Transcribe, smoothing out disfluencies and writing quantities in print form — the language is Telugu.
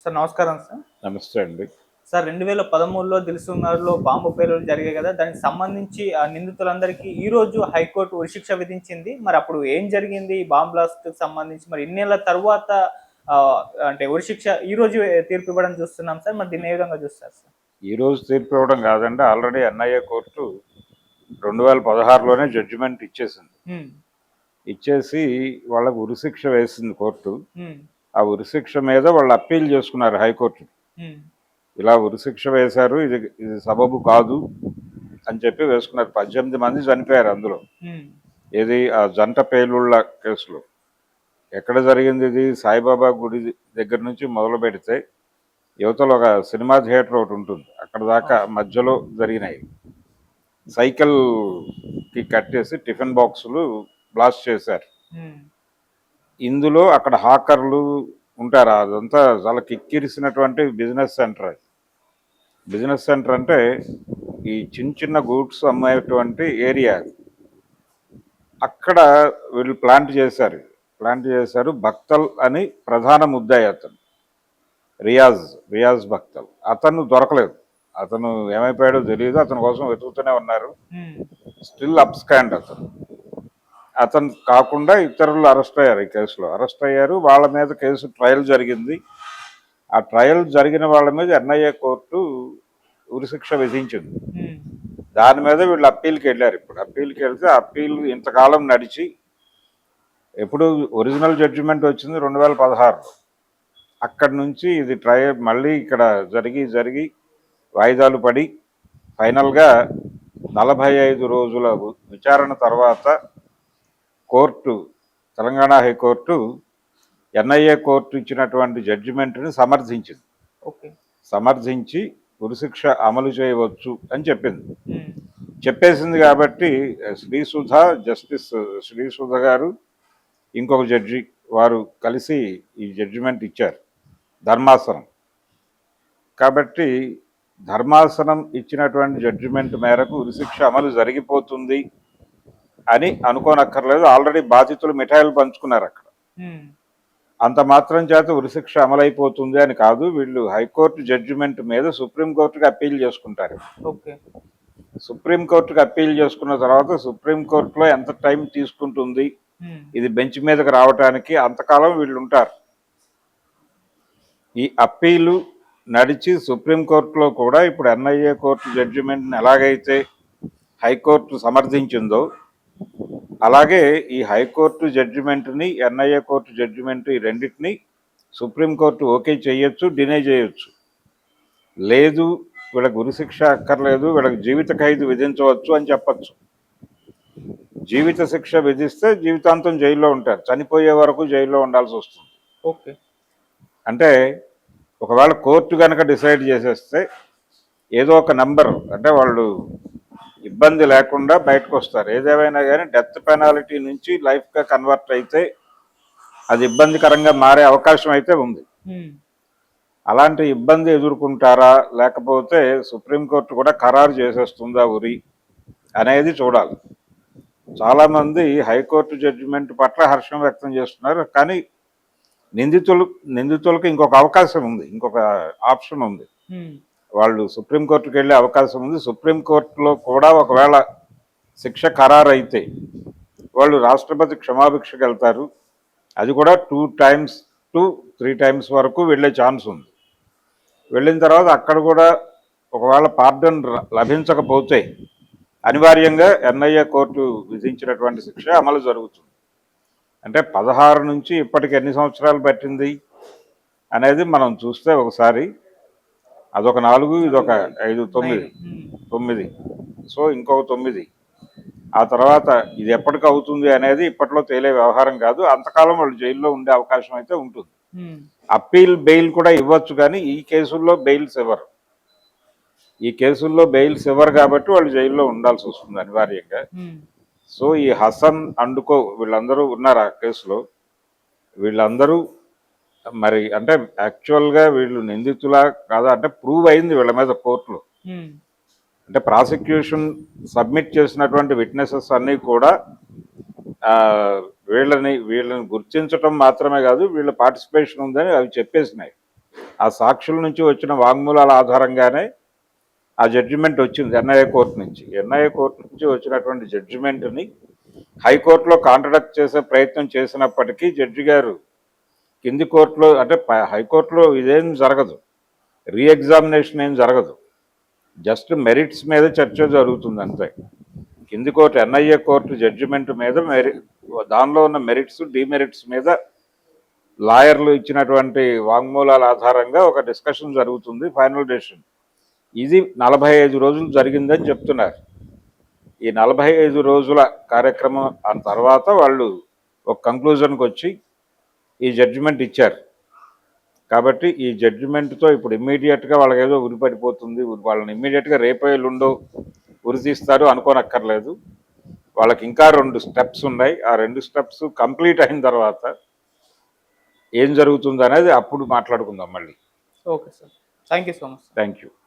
సార్ నమస్కారం సార్. నమస్తే అండి. సార్ 2013లో దిల్సుఖ్‌నగర్‌లో బాంబు పేలుళ్లు జరిగాయి కదా! దానికి సంబంధించి ఆ నిందితులందరికీ ఈరోజు హైకోర్టు ఉరిశిక్ష విధించింది. మరి అప్పుడు ఏం జరిగింది? ఈ బాంబ్ బ్లాస్ట్‌కి సంబంధించి మరి ఇన్నేళ్ల తరువాత ఆహ్, అంటే ఉరిశిక్ష ఈరోజు తీర్పు ఇవ్వడం చూస్తున్నాం సార్. మరి దీన్ని ఏ విధంగా చూస్తారు సార్? ఈరోజు తీర్పు ఇవ్వడం కాదండి. ఆల్రెడీ ఎన్ఐఏ కోర్టు 2016లోనే జడ్జిమెంట్ ఇచ్చేసింది. హ్మ్. ఇచ్చేసి వాళ్ళకు ఉరిశిక్ష వేసింది కోర్టు. హ్మ్. ఆ ఉరిశిక్ష మీద వాళ్ళు అప్పీల్ చేసుకున్నారు హైకోర్టు. హ్మ్. ఇలా ఉరిశిక్ష వేశారు, ఇది ఇది సబబు కాదు అని చెప్పి వేసుకున్నారు. 18 మంది చనిపోయారు అందులో. హ్మ్. ఏది ఆ జంట పేలుళ్ల కేసులో. ఎక్కడ జరిగింది ఇది? సాయిబాబా గుడి దగ్గర నుంచి మొదలు పెడితే యువతలో ఒక సినిమా థియేటర్ ఒకటి ఉంటుంది, అక్కడ దాకా మధ్యలో జరిగినాయి. సైకిల్కి కట్టేసి టిఫిన్ బాక్సులు బ్లాస్ట్ చేశారు. హ్మ్. ఇందులో అక్కడ హాకర్లు ఉంటారు. అదంతా చాలా కిక్కిరిసినటువంటి బిజినెస్ సెంటర్. అది బిజినెస్ సెంటర్ అంటే ఈ చిన్న చిన్న గూడ్స్ అమ్మేటువంటి ఏరియా. అక్కడ వీళ్ళు ప్లాంట్ చేశారు. భక్తల్ అని ప్రధాన ముద్దాయి అతను, రియాజ్ భక్తల్. అతను దొరకలేదు. అతను ఏమైపోయాడో తెలియదు. అతని కోసం వెతుకుతూనే ఉన్నారు. స్టిల్ అబ్స్కాండ్ అతను కాకుండా ఇతరులు అరెస్ట్ అయ్యారు. ఈ కేసులో అరెస్ట్ అయ్యారు. వాళ్ళ మీద కేసు ట్రయల్ జరిగింది. ఆ ట్రయల్ జరిగిన వాళ్ళ మీద ఎన్ఐఏ కోర్టు ఉరిశిక్ష విధించింది. దాని మీద వీళ్ళు అప్పీల్కి వెళ్ళారు. ఇప్పుడు అప్పీల్కి వెళ్తే అప్పీల్ ఇంతకాలం నడిచి ఎప్పుడు ఒరిజినల్ జడ్జిమెంట్ వచ్చింది 2016లో. అక్కడి నుంచి ఇది ట్రయల్ మళ్ళీ ఇక్కడ జరిగి వాయిదాలు పడి ఫైనల్గా 45 రోజుల విచారణ తర్వాత court, Telangana high court NIA court ఇచ్చినటువంటి జడ్జిమెంట్ని సమర్థించింది. సమర్థించి ఉరిశిక్ష అమలు చేయవచ్చు అని చెప్పేసింది. కాబట్టి జస్టిస్ శ్రీసుధ గారు, ఇంకొక జడ్జి, వారు కలిసి ఈ జడ్జిమెంట్ ఇచ్చారు, ధర్మాసనం. కాబట్టి ధర్మాసనం ఇచ్చినటువంటి జడ్జిమెంట్ మేరకు ఉరిశిక్ష అమలు జరిగిపోతుంది అని అనుకోనక్కర్లేదు. ఆల్రెడీ బాధితులు మిఠాయిలు పంచుకున్నారు అక్కడ. అంత మాత్రం చేత ఉరిశిక్ష అమలైపోతుంది అని కాదు. వీళ్ళు హైకోర్టు జడ్జిమెంట్ మీద సుప్రీంకోర్టుకి అప్పీల్ చేసుకుంటారు. సుప్రీంకోర్టుకి అప్పీల్ చేసుకున్న తర్వాత సుప్రీంకోర్టులో ఎంత టైం తీసుకుంటుంది ఇది బెంచ్ మీదకి రావడానికి, అంతకాలం వీళ్ళు ఉంటారు. ఈ అప్పీలు నడిచి సుప్రీంకోర్టులో కూడా ఇప్పుడు ఎన్ఐఏ కోర్టు జడ్జిమెంట్ని ఎలాగైతే హైకోర్టు సమర్థించిందో అలాగే ఈ హైకోర్టు జడ్జిమెంట్ని, ఎన్ఐఏ కోర్టు జడ్జిమెంట్, ఈ రెండింటిని సుప్రీంకోర్టు ఓకే చేయొచ్చు, డినై చేయొచ్చు. లేదు వీళ్ళకి ఉరిశిక్ష అక్కర్లేదు, వీళ్ళకి జీవిత ఖైదు విధించవచ్చు అని చెప్పచ్చు. జీవిత శిక్ష విధిస్తే జీవితాంతం జైల్లో ఉంటారు, చనిపోయే వరకు జైల్లో ఉండాల్సి వస్తుంది. అంటే ఒకవేళ కోర్టు కనుక డిసైడ్ చేసేస్తే ఏదో ఒక నంబర్, అంటే వాళ్ళు ఇబ్బంది లేకుండా బయటకు వస్తారు. ఏదేమైనా కానీ డెత్ పెనాల్టీ నుంచి లైఫ్గా కన్వర్ట్ అయితే అది ఇబ్బందికరంగా మారే అవకాశం అయితే ఉంది. అలాంటి ఇబ్బంది ఎదుర్కొంటారా, లేకపోతే సుప్రీంకోర్టు కూడా ఖరారు చేసేస్తుందా ఉరి అనేది చూడాలి. చాలామంది హైకోర్టు జడ్జిమెంట్ పట్ల హర్షం వ్యక్తం చేస్తున్నారు. కానీ నిందితులకు ఇంకొక అవకాశం ఉంది, ఇంకొక ఆప్షన్ ఉంది. వాళ్ళు సుప్రీంకోర్టుకి వెళ్ళే అవకాశం ఉంది. సుప్రీంకోర్టులో కూడా ఒకవేళ శిక్ష ఖరారు అయితే వాళ్ళు రాష్ట్రపతి క్షమాభిక్షకు వెళ్తారు. అది కూడా 2 times to 3 times వరకు వెళ్ళే ఛాన్స్ ఉంది. వెళ్ళిన తర్వాత అక్కడ కూడా ఒకవేళ పార్డన్ లభించకపోతే అనివార్యంగా ఎన్ఐఏ కోర్టు విధించినటువంటి శిక్ష అమలు జరుగుతుంది. అంటే 16 నుంచి ఇప్పటికి ఎన్ని సంవత్సరాలు పట్టింది అనేది మనం చూస్తే ఒకసారి అదొక 4, ఇదొక 5, 9. సో ఇంకొక 9. ఆ తర్వాత ఇది ఎప్పటికి అవుతుంది అనేది ఇప్పట్లో తేలే వ్యవహారం కాదు. అంతకాలం వాళ్ళు జైల్లో ఉండే అవకాశం అయితే ఉంటుంది. అప్పీల్ బెయిల్ కూడా ఇవ్వచ్చు, కానీ ఈ కేసుల్లో బెయిల్స్ ఇవ్వరు కాబట్టి వాళ్ళు జైల్లో ఉండాల్సి వస్తుంది అనివార్యంగా. సో ఈ హసన్ అండుకో వీళ్ళందరూ ఉన్నారు ఆ కేసులో. వీళ్ళందరూ మరి అంటే యాక్చువల్గా వీళ్ళు నిందితులా కాదా అంటే ప్రూవ్ అయింది వీళ్ళ మీద కోర్టులో. అంటే ప్రాసిక్యూషన్ సబ్మిట్ చేసినటువంటి విట్నెసెస్ అన్నీ కూడా వీళ్ళని గుర్తించడం మాత్రమే కాదు, వీళ్ళ పార్టిసిపేషన్ ఉందని అవి చెప్పేసినాయి. ఆ సాక్షుల నుంచి వచ్చిన వాంగ్మూలాల ఆధారంగానే ఆ జడ్జిమెంట్ వచ్చింది ఎన్ఐఏ కోర్టు నుంచి. ఎన్ఐఏ కోర్టు నుంచి వచ్చినటువంటి జడ్జిమెంట్ని హైకోర్టులో కాంట్రడక్ట్ చేసే ప్రయత్నం చేసినప్పటికీ జడ్జి గారు కింది కోర్టులో అంటే హైకోర్టులో ఇదేం జరగదు, రీఎగ్జామినేషన్ ఏం జరగదు, జస్ట్ మెరిట్స్ మీద చర్చ జరుగుతుంది అంతే. కింది కోర్టు ఎన్ఐఏ కోర్టు జడ్జిమెంట్ మీద దానిలో ఉన్న మెరిట్స్ డిమెరిట్స్ మీద లాయర్లు ఇచ్చినటువంటి వాంగ్మూలాల ఆధారంగా ఒక డిస్కషన్ జరుగుతుంది, ఫైనల్ డెసిషన్. ఇది 45 రోజులు జరిగిందని చెప్తున్నారు. ఈ 45 రోజుల కార్యక్రమం ఆ తర్వాత వాళ్ళు ఒక కంక్లూజన్కి వచ్చి ఈ జడ్జిమెంట్ ఇచ్చారు. కాబట్టి ఈ జడ్జిమెంట్తో ఇప్పుడు ఇమ్మీడియట్గా వాళ్ళకి ఏదో ఉరిపడిపోతుంది, వాళ్ళని ఇమ్మీడియట్గా రేపో ఎల్లుండో ఉరి తీస్తారు అనుకోనక్కర్లేదు. వాళ్ళకి ఇంకా 2 స్టెప్స్ ఉన్నాయి. ఆ 2 స్టెప్స్ కంప్లీట్ అయిన తర్వాత ఏం జరుగుతుంది అనేది అప్పుడు మాట్లాడుకుందాం మళ్ళీ. Okay sir, thank you so much. Thank you.